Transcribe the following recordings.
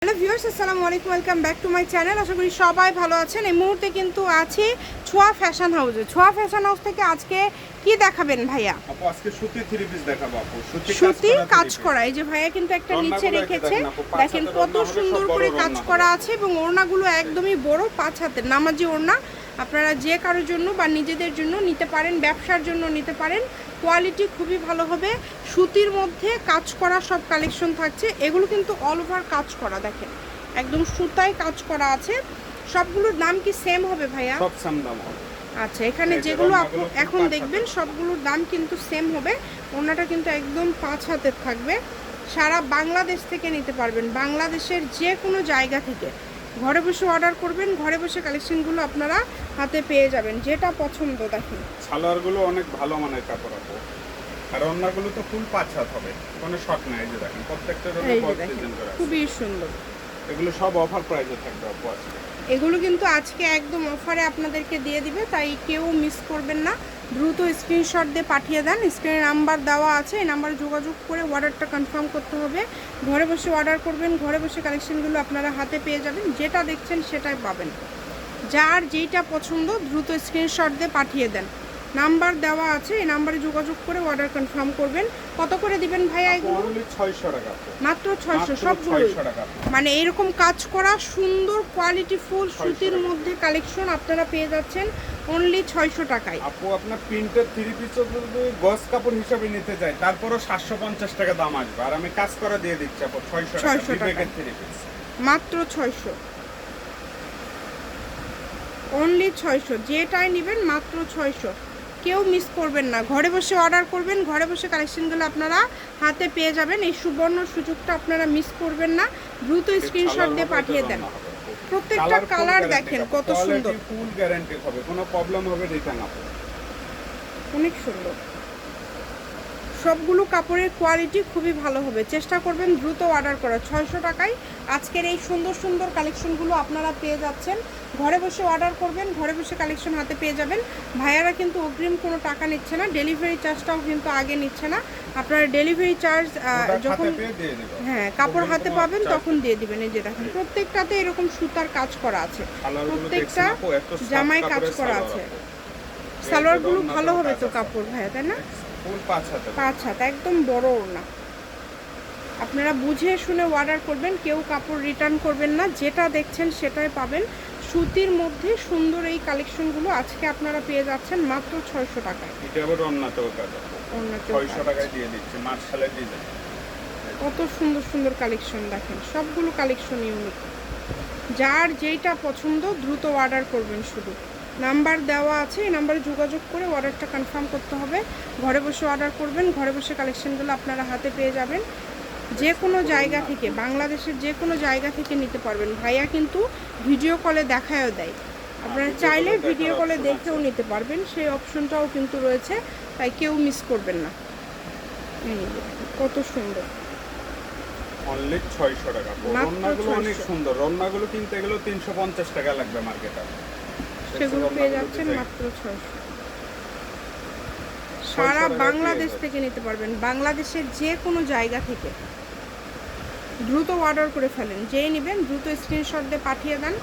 Hello viewers, আসসালামু আলাইকুম, welcome back to my channel. আশা করি সবাই ভালো আছেন। এই মুহূর্তে কিন্তু আছি ছোঁয়া ফ্যাশন হাউসে। ছোঁয়া ফ্যাশন হাউস থেকে আজকে কি দেখাবেন ভাইয়া? আপু আজকে সুতি থ্রি পিস দেখাবো আপু। সুতি কাজ করা, এই যে ভাইয়া কিন্তু একটা নিচে রেখেছে, দেখেন কত সুন্দর করে কাজ করা আছে এবং ওড়নাগুলো একদমই বড়, 5 হাতের নামাজি ওড়না। আপনারা যে কারোর জন্য বা নিজেদের জন্য নিতে পারেন, ব্যবসার জন্য নিতে পারেন। কোয়ালিটি খুবই ভালো হবে, সুতির মধ্যে কাজ করা সব কালেকশন থাকছে। এগুলো কিন্তু অল ওভার কাজ করা, দেখেন একদম সুতায় কাজ করা আছে। সবগুলোর দাম কি সেম হবে ভাইয়া? সব সেম দাম হবে। আচ্ছা, এখানে যেগুলো এখন দেখবেন সবগুলোর দাম কিন্তু সেম হবে। ওড়নাটা কিন্তু একদম 5 হাতের থাকবে। সারা বাংলাদেশ থেকে নিতে পারবেন, বাংলাদেশের যে কোনো জায়গা থেকে ঘরে বসে অর্ডার করবেন, ঘরে বসে কালেকশনগুলো আপনারা হাতে পেয়ে যাবেন, যেটা পছন্দ। দেখেন সালোয়ারগুলো অনেক ভালো মানের কাপড় আপু, আর ওড়নাগুলো তো ফুল 5 হাত হবে, কোনো শর্ট নাই। এই যে দেখেন প্রত্যেকটার উপরে এই যে বল দেখেন ডিজাইন করা আছে। খুবই সুন্দর। এগুলো সব অফার প্রাইসে থাকবে আপু আজকে। এগুলো কিন্তু আজকে একদম অফারে আপনাদেরকে দিয়ে দিবে, তাই কেউ মিস করবেন না। দ্রুত স্ক্রিনশট দিয়ে পাঠিয়ে দেন। স্ক্রিনে নাম্বার দেওয়া আছে, এই নাম্বারে যোগাযোগ করে অর্ডারটা কনফার্ম করতে হবে। ঘরে বসে অর্ডার করবেন, ঘরে বসে কালেকশনগুলো আপনারা হাতে পেয়ে যাবেন। যেটা দেখছেন সেটাই পাবেন। যার যেইটা পছন্দ দ্রুত স্ক্রিনশট দিয়ে পাঠিয়ে দেন। নাম্বার দেওয়া আছে, এই নাম্বারে যোগাযোগ করে অর্ডার কনফার্ম করবেন। কত করে দিবেন ভাইয়া এগুলো? অনলি 600 টাকা আপু। মাত্র 600 সবগুলো। 600 টাকা। মানে এরকম কাজ করা সুন্দর কোয়ালিটি ফুল সুতির মধ্যে কালেকশন আপনারা পেয়ে যাচ্ছেন অনলি 600 টাকায়। আপু আপনার প্রিন্টের থ্রি পিস যদি গস কাপড় হিসাবে নিতে চাই তারপরও 750 টাকা দাম আসবে, আর আমি কাজ করা দিয়ে দিচ্ছি আপু 600 টাকা থ্রি পিস। মাত্র 600, অনলি 600। যেটাই নেবেন মাত্র 600। কেউ মিস করবেন না, ঘরে বসে অর্ডার করবেন, ঘরে বসে কালেকশনগুলো আপনারা হাতে পেয়ে যাবেন। এই সুবর্ণ সুযোগটা আপনারা মিস করবেন না। দ্রুত স্ক্রিনশট দিয়ে পাঠিয়ে দেন। প্রত্যেকটা কালার দেখেন কত সুন্দর, ফুল গ্যারান্টি হবে, কোনো প্রবলেম হবে রিটার্ন আপু। অনেক সুন্দর। সবগুলো কাপড়ের কোয়ালিটি খুবই ভালো হবে। চেষ্টা করবেন দ্রুত অর্ডার করার। 600 টাকায় আজকের এই সুন্দর সুন্দর কালেকশনগুলো আপনারা পেয়ে যাচ্ছেন। ঘরে বসে অর্ডার করবেন, ঘরে বসে কালেকশন হাতে পেয়ে যাবেন। ভাইয়ারা কিন্তু অগ্রিম কোনো টাকা নিচ্ছে না, ডেলিভারি চার্জটাও কিন্তু আগে নিচ্ছে না। আপনারা ডেলিভারি চার্জ যখন কাপড় হাতে পাবেন তখন দিয়ে দিবেন। এই যে দেখেন প্রত্যেকটাতে এরকম সুতার কাজ করা আছে, প্রত্যেকটা জামায় কাজ করা আছে। সালোয়ারগুলো ভালো হবে তো কাপড় ভাইয়া, তাই না? ফুল 5 হাত একদম বড় ওড়না। আপনারা বুঝে শুনে অর্ডার করবেন, কেউ কাপড় রিটার্ন করবেন না। যেটা দেখছেন সেটাই পাবেন। সুতির মধ্যে সুন্দর এই কালেকশনগুলো আজকে আপনারা পেয়ে যাচ্ছেন মাত্র 600 টাকায়। এটা আবার ওড়নাতেও কাজ আছে, 600 টাকায় দিয়ে দিচ্ছি। মার্শালের ডিজাইন, কত সুন্দর সুন্দর কালেকশন দেখেন, সবগুলো কালেকশন ইউনিক। যার যেইটা পছন্দ দ্রুত অর্ডার করবেন। শুধু নাম্বার দেওয়া আছে, এই নাম্বারে যোগাযোগ করে অর্ডারটা কনফার্ম করতে হবে। ঘরে বসে অর্ডার করবেন, ঘরে বসে কালেকশনগুলো আপনারা হাতে পেয়ে যাবেন। যে কোনো জায়গা থেকে, বাংলাদেশের যে কোনো জায়গা থেকে নিতে পারবেন। ভাইয়া কিন্তু ভিডিও কলে দেখায়ও দেয়, আপনারা চাইলে ভিডিও কলে দেখেও নিতে পারবেন, সেই অপশনটাও কিন্তু রয়েছে, তাই কেউ মিস করবেন না। কত সুন্দর, অনলি 600 টাকা। রন্নাগুলো অনেক সুন্দর, রন্নাগুলো কিনতে গেলেও 350 টাকা লাগবে মার্কেটে, সেগুলো পেয়ে যাচ্ছেন মাত্র 600। সারা বাংলাদেশ থেকে নিতে পারবেন, বাংলাদেশের যে কোনো জায়গা থেকে। দ্রুত অর্ডার করে ফেলেন, যেই নেবেন দ্রুত স্ক্রিনশট দিয়ে পাঠিয়ে দেন।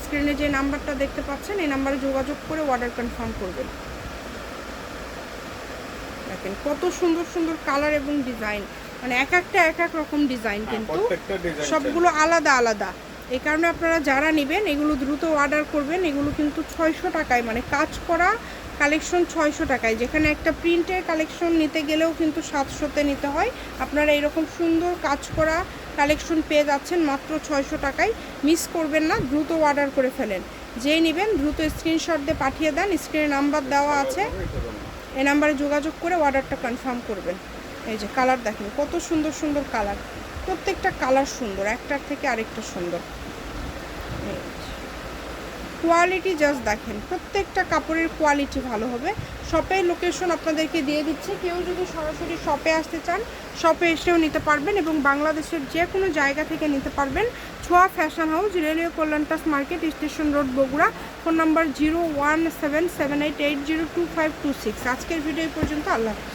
স্ক্রিনে যে নাম্বারটা দেখতে পাচ্ছেন এই নাম্বারে যোগাযোগ করে অর্ডার কনফার্ম করবেন। দেখেন কত সুন্দর সুন্দর কালার এবং ডিজাইন, মানে এক একটা এক এক রকম ডিজাইন, কিন্তু সবগুলো আলাদা আলাদা। এই কারণে আপনারা যারা নেবেন এগুলো দ্রুত অর্ডার করবেন। এগুলো কিন্তু 600 টাকায়, মানে কাজ করা কালেকশন 600 টাকায়। যেখানে একটা প্রিন্টের কালেকশন নিতে গেলেও কিন্তু 700-তে নিতে হয়, আপনারা এরকম সুন্দর কাজ করা কালেকশন পেয়ে যাচ্ছেন মাত্র 600 টাকায়। মিস করবেন না, দ্রুত অর্ডার করে ফেলেন। যেই নেবেন দ্রুত স্ক্রিনশট দিয়ে পাঠিয়ে দেন। স্ক্রিনে নাম্বার দেওয়া আছে, এই নাম্বারে যোগাযোগ করে অর্ডারটা কনফার্ম করবেন। এই যে কালার দেখেন কত সুন্দর সুন্দর কালার, প্রত্যেকটা কালার সুন্দর, একটার থেকে আরেকটা সুন্দর। কোয়ালিটি জাস্ট দেখেন, প্রত্যেকটা কাপড়ের কোয়ালিটি ভালো হবে। শপের লোকেশন আপনাদেরকে দিয়ে দিচ্ছে, কেউ যদি সরাসরি শপে আসতে চান শপে এসেও নিতে পারবেন, এবং বাংলাদেশের যে কোনো জায়গা থেকে নিতে পারবেন। ছোঁয়া ফ্যাশন হাউস, রেলওয়ে কল্যাণটাস market, station road, Bogura. Phone number 01778802526। আজকের ভিডিও পর্যন্ত, আল্লাহ হাফেজ।